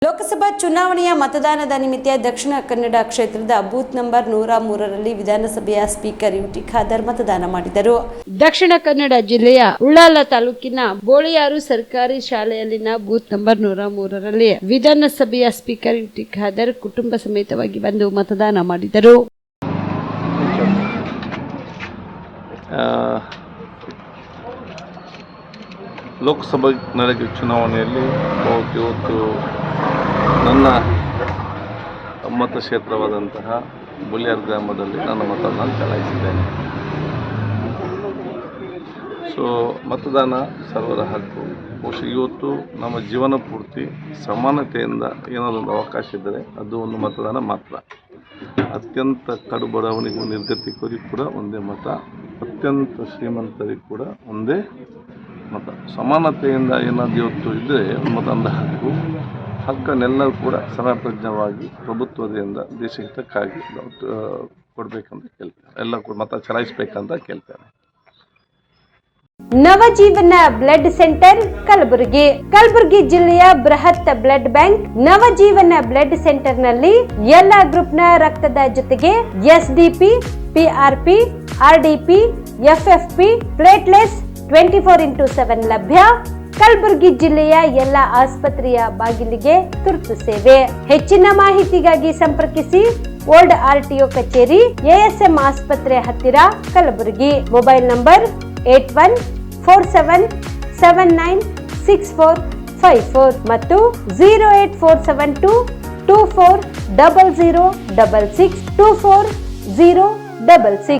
ಲೋಕಸಭಾ ಚುನಾವಣೆಯ ಮತದಾನದ ನಿಮಿತ್ತ ದಕ್ಷಿಣ ಕನ್ನಡ ಕ್ಷೇತ್ರದ ಬೂತ್ ನಂಬರ್ 103ರಲ್ಲಿ ವಿಧಾನಸಭೆಯ ಸ್ಪೀಕರ್ ಯುಟಿ ಖಾದರ್ ಮತದಾನ ಮಾಡಿದರು. ದಕ್ಷಿಣ ಕನ್ನಡ ಜಿಲ್ಲೆಯ ಉಳ್ಳಾಲ ತಾಲೂಕಿನ ಬೋಳಿಯಾರು ಸರ್ಕಾರಿ ಶಾಲೆಯಲ್ಲಿನ ಬೂತ್ ನಂಬರ್ 103ರಲ್ಲಿ ವಿಧಾನಸಭೆಯ ಸ್ಪೀಕರ್ ಯುಟಿ ಖಾದರ್ ಕುಟುಂಬ ಸಮೇತವಾಗಿ ಬಂದು ಮತದಾನ ಮಾಡಿದರು. ಲೋಕಸಭಾ ನಡೆದ ಚುನಾವಣೆಯಲ್ಲಿ ಇವತ್ತು ನನ್ನ ಮತಕ್ಷೇತ್ರವಾದಂತಹ ಬೋಳಿಯಾರು ಗ್ರಾಮದಲ್ಲಿ ನನ್ನ ಮತವನ್ನು ಚಲಾಯಿಸಿದ್ದೇನೆ. ಮತದಾನ ಸರ್ವರ ಹಕ್ಕು. ಬಹುಶಃ ಇವತ್ತು ನಮ್ಮ ಜೀವನ ಪೂರ್ತಿ ಸಮಾನತೆಯಿಂದ ಏನಾದೊಂದು ಅವಕಾಶ ಇದ್ದರೆ ಅದು ಒಂದು ಮತದಾನ ಮಾತ್ರ. ಅತ್ಯಂತ ಕಡು ಬಡವನಿಗೂ ನಿರ್ಗತಿಕರಿಗೂ ಕೂಡ ಒಂದೇ ಮತ, ಅತ್ಯಂತ ಶ್ರೀಮಂತರಿಗೂ ಕೂಡ ಒಂದೇ ಮತ. ಸಮಾನತೆಯಿಂದ ಏನಾದರೂ ಇವತ್ತು ಇದ್ದರೆ ಮತದಾನದ ಹಕ್ಕನ್ನೆಲ್ಲರೂ ಕೂಡ ಸಮಪ್ರಜ್ಞವಾಗಿ ಪ್ರಭುತ್ವದಿಂದ ದೇಶ ಹಿತಕ್ಕಾಗಿ ಕೊಡಬೇಕಂತ ಕೇಳ್ತೇನೆ. ಎಲ್ಲ ಕೂಡ ಮತ ಚಲಾಯಿಸಬೇಕಂತ ಕೇಳ್ತೇನೆ. ನವಜೀವನ ಬ್ಲಡ್ ಸೆಂಟರ್ ಕಲಬುರಗಿ ಜಿಲ್ಲೆಯ ಬೃಹತ್ blood bank Navajeevan blood centre ನಲ್ಲಿ ಎಲ್ಲ ಗ್ರೂಪ್ನ ರಕ್ತದ ಜೊತೆಗೆ ಎಸ್ಡಿಪಿ, ಪಿಆರ್ಪಿ, ಆರ್ಡಿಪಿ, ಎಫ್ಎಫ್ಪಿ, ಪ್ಲೇಟ್ಲೆಸ್ 24x7 ಲಭ್ಯ. ಕಲಬುರಗಿ ಜಿಲ್ಲೆಯ ಎಲ್ಲ ಆಸ್ಪತ್ರೆಯ ಬಾಗಿಲಿಗೆ ತುರ್ತು ಸೇವೆ. ಹೆಚ್ಚಿನ ಮಾಹಿತಿಗಾಗಿ ಸಂಪರ್ಕಿಸಿ ಓಲ್ಡ್ ಆರ್ಟಿಒ ಕಚೇರಿ, ಎಎಸ್ಎಂ ಆಸ್ಪತ್ರೆ ಹತ್ತಿರ, ಕಲಬುರಗಿ. ಮೊಬೈಲ್ ನಂಬರ್ 8147979654 ಮತ್ತು 08472240066 240066.